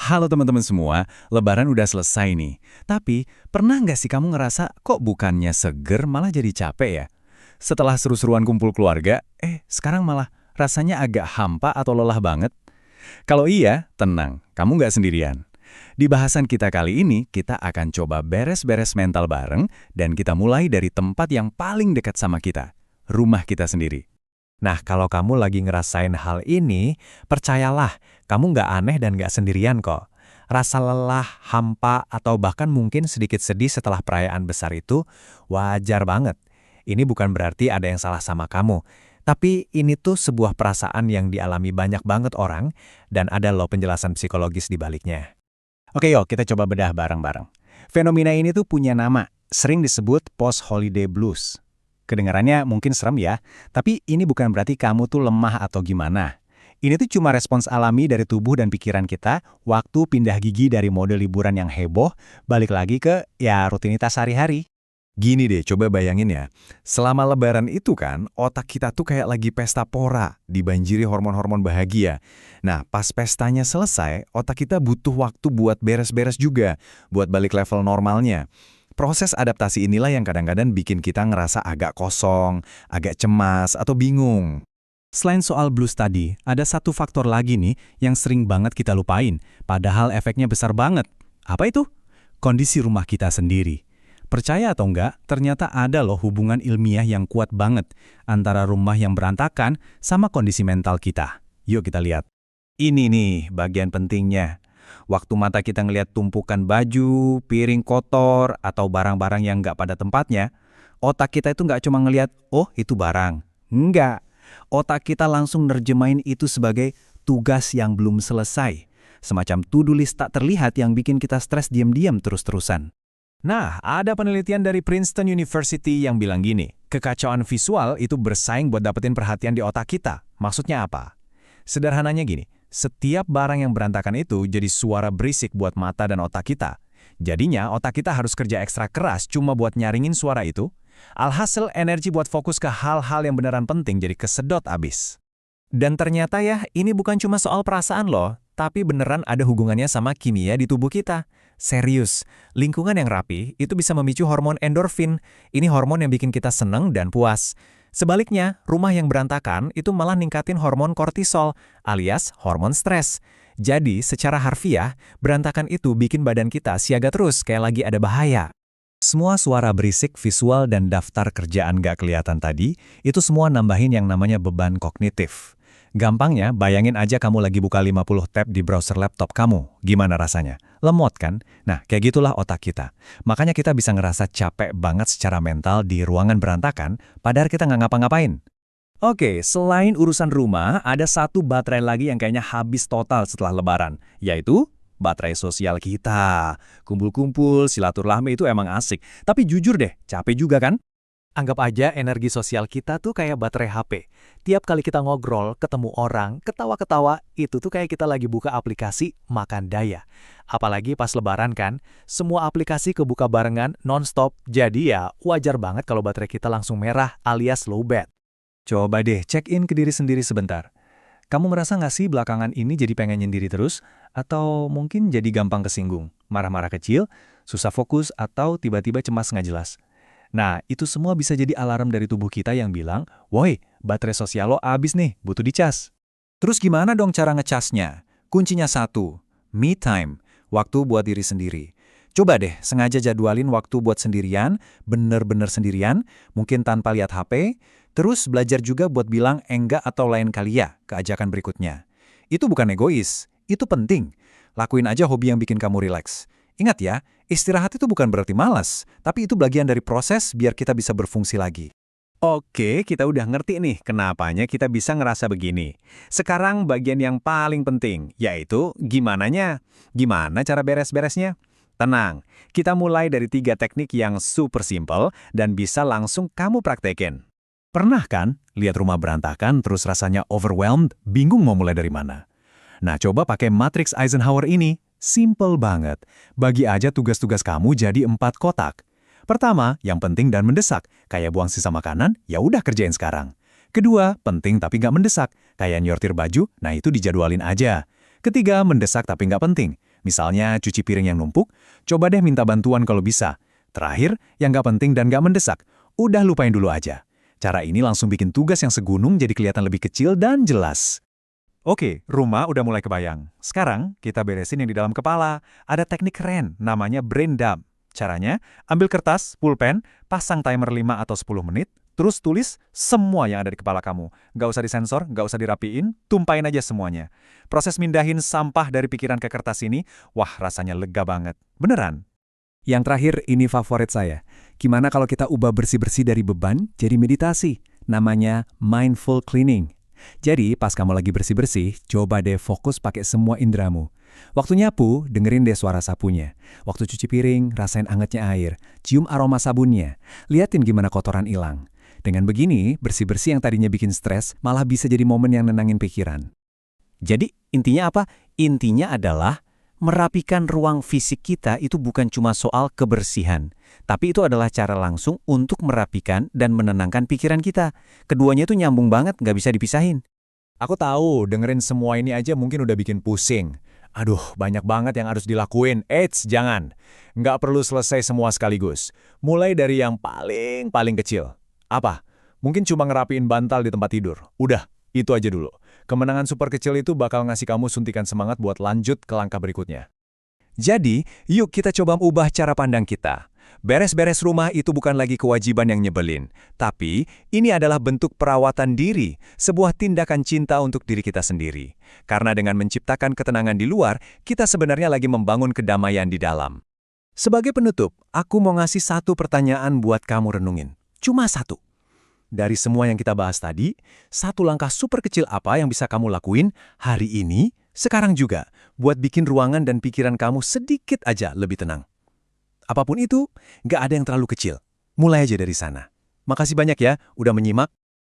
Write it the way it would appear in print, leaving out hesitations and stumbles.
Halo teman-teman semua, Lebaran udah selesai nih. Tapi, pernah nggak sih kamu ngerasa kok bukannya seger malah jadi capek ya? Setelah seru-seruan kumpul keluarga, sekarang malah rasanya agak hampa atau lelah banget? Kalau iya, tenang, kamu nggak sendirian. Di bahasan kita kali ini, kita akan coba beres-beres mental bareng dan kita mulai dari tempat yang paling dekat sama kita, rumah kita sendiri. Nah, kalau kamu lagi ngerasain hal ini, percayalah, kamu nggak aneh dan nggak sendirian kok. Rasa lelah, hampa, atau bahkan mungkin sedikit sedih setelah perayaan besar itu wajar banget. Ini bukan berarti ada yang salah sama kamu. Tapi ini tuh sebuah perasaan yang dialami banyak banget orang, dan ada loh penjelasan psikologis di baliknya. Oke yuk, kita coba bedah bareng-bareng. Fenomena ini tuh punya nama, sering disebut post-holiday blues. Kedengarannya mungkin serem ya, tapi ini bukan berarti kamu tuh lemah atau gimana. Ini tuh cuma respons alami dari tubuh dan pikiran kita waktu pindah gigi dari mode liburan yang heboh, balik lagi ke rutinitas sehari-hari. Gini deh, coba bayangin ya. Selama lebaran itu kan, otak kita tuh kayak lagi pesta pora, dibanjiri hormon-hormon bahagia. Nah, pas pestanya selesai, otak kita butuh waktu buat beres-beres juga, buat balik level normalnya. Proses adaptasi inilah yang kadang-kadang bikin kita ngerasa agak kosong, agak cemas, atau bingung. Selain soal blues tadi, ada satu faktor lagi nih yang sering banget kita lupain, padahal efeknya besar banget. Apa itu? Kondisi rumah kita sendiri. Percaya atau enggak, ternyata ada loh hubungan ilmiah yang kuat banget antara rumah yang berantakan sama kondisi mental kita. Yuk kita lihat. Ini nih bagian pentingnya. Waktu mata kita ngelihat tumpukan baju, piring kotor, atau barang-barang yang nggak pada tempatnya, otak kita itu nggak cuma ngelihat, oh itu barang. Enggak. Otak kita langsung nerjemahin itu sebagai tugas yang belum selesai. Semacam to-do list tak terlihat yang bikin kita stres diam-diam terus-terusan. Nah, ada penelitian dari Princeton University yang bilang gini, kekacauan visual itu bersaing buat dapetin perhatian di otak kita. Maksudnya apa? Sederhananya gini, setiap barang yang berantakan itu jadi suara berisik buat mata dan otak kita. Jadinya otak kita harus kerja ekstra keras cuma buat nyaringin suara itu. Alhasil energi buat fokus ke hal-hal yang beneran penting jadi kesedot abis. Dan ternyata ya, ini bukan cuma soal perasaan loh, tapi beneran ada hubungannya sama kimia di tubuh kita. Serius, lingkungan yang rapi itu bisa memicu hormon endorfin. Ini hormon yang bikin kita seneng dan puas. Sebaliknya, rumah yang berantakan itu malah ningkatin hormon kortisol, alias hormon stres. Jadi, secara harfiah, berantakan itu bikin badan kita siaga terus kayak lagi ada bahaya. Semua suara berisik, visual, dan daftar kerjaan gak kelihatan tadi, itu semua nambahin yang namanya beban kognitif. Gampangnya, bayangin aja kamu lagi buka 50 tab di browser laptop kamu. Gimana rasanya? Lemot kan? Nah, kayak gitulah otak kita. Makanya kita bisa ngerasa capek banget secara mental di ruangan berantakan, padahal kita nggak ngapa-ngapain. Oke, selain urusan rumah, ada satu baterai lagi yang kayaknya habis total setelah lebaran, yaitu baterai sosial kita. Kumpul-kumpul, silaturahmi itu emang asik. Tapi jujur deh, capek juga kan? Anggap aja energi sosial kita tuh kayak baterai HP. Tiap kali kita ngobrol, ketemu orang, ketawa-ketawa, itu tuh kayak kita lagi buka aplikasi makan daya. Apalagi pas lebaran kan, semua aplikasi kebuka barengan non-stop. Jadi ya wajar banget kalau baterai kita langsung merah alias low bat. Coba deh check in ke diri sendiri sebentar. Kamu merasa nggak sih belakangan ini jadi pengen nyendiri terus? Atau mungkin jadi gampang kesinggung, marah-marah kecil, susah fokus, atau tiba-tiba cemas nggak jelas? Nah, itu semua bisa jadi alarm dari tubuh kita yang bilang, woi, baterai sosial lo habis nih, butuh dicas. Terus gimana dong cara ngecasnya? Kuncinya satu, me time, waktu buat diri sendiri. Coba deh, sengaja jadwalin waktu buat sendirian, bener-bener sendirian, mungkin tanpa lihat HP, terus belajar juga buat bilang enggak atau lain kali ya ke ajakan berikutnya. Itu bukan egois, itu penting. Lakuin aja hobi yang bikin kamu rileks. Ingat ya, istirahat itu bukan berarti malas, tapi itu bagian dari proses biar kita bisa berfungsi lagi. Oke, kita udah ngerti nih kenapanya kita bisa ngerasa begini. Sekarang bagian yang paling penting, yaitu gimananya. Gimana cara beres-beresnya? Tenang, kita mulai dari 3 teknik yang super simple dan bisa langsung kamu praktekin. Pernah kan lihat rumah berantakan terus rasanya overwhelmed, bingung mau mulai dari mana? Nah, coba pakai matriks Eisenhower ini. Simple banget. Bagi aja tugas-tugas kamu jadi 4 kotak. Pertama, yang penting dan mendesak. Kayak buang sisa makanan, ya udah kerjain sekarang. Kedua, penting tapi nggak mendesak. Kayak nyortir baju, nah itu dijadwalin aja. Ketiga, mendesak tapi nggak penting. Misalnya cuci piring yang numpuk, coba deh minta bantuan kalau bisa. Terakhir, yang nggak penting dan nggak mendesak, udah lupain dulu aja. Cara ini langsung bikin tugas yang segunung jadi kelihatan lebih kecil dan jelas. Oke, rumah udah mulai kebayang. Sekarang, kita beresin yang di dalam kepala. Ada teknik keren, namanya brain dump. Caranya, ambil kertas, pulpen, pasang timer 5 atau 10 menit, terus tulis semua yang ada di kepala kamu. Nggak usah disensor, nggak usah dirapiin, tumpahin aja semuanya. Proses mindahin sampah dari pikiran ke kertas ini, wah rasanya lega banget. Beneran. Yang terakhir, ini favorit saya. Gimana kalau kita ubah bersih-bersih dari beban jadi meditasi? Namanya mindful cleaning. Jadi, pas kamu lagi bersih-bersih, coba deh fokus pakai semua indramu. Waktu nyapu, dengerin deh suara sapunya. Waktu cuci piring, rasain angetnya air. Cium aroma sabunnya. Liatin gimana kotoran hilang. Dengan begini, bersih-bersih yang tadinya bikin stres, malah bisa jadi momen yang nenangin pikiran. Jadi, intinya apa? Intinya adalah merapikan ruang fisik kita itu bukan cuma soal kebersihan, tapi itu adalah cara langsung untuk merapikan dan menenangkan pikiran kita. Keduanya itu nyambung banget, nggak bisa dipisahin. Aku tahu, dengerin semua ini aja mungkin udah bikin pusing. Aduh, banyak banget yang harus dilakuin. Eits, jangan. Nggak perlu selesai semua sekaligus. Mulai dari yang paling kecil. Apa? Mungkin cuma ngerapiin bantal di tempat tidur. Udah, itu aja dulu. Kemenangan super kecil itu bakal ngasih kamu suntikan semangat buat lanjut ke langkah berikutnya. Jadi, yuk kita coba ubah cara pandang kita. Beres-beres rumah itu bukan lagi kewajiban yang nyebelin, tapi ini adalah bentuk perawatan diri, sebuah tindakan cinta untuk diri kita sendiri. Karena dengan menciptakan ketenangan di luar, kita sebenarnya lagi membangun kedamaian di dalam. Sebagai penutup, aku mau ngasih satu pertanyaan buat kamu renungin. Cuma satu. Dari semua yang kita bahas tadi, satu langkah super kecil apa yang bisa kamu lakuin hari ini, sekarang juga, buat bikin ruangan dan pikiran kamu sedikit aja lebih tenang. Apapun itu, nggak ada yang terlalu kecil. Mulai aja dari sana. Makasih banyak ya, udah menyimak.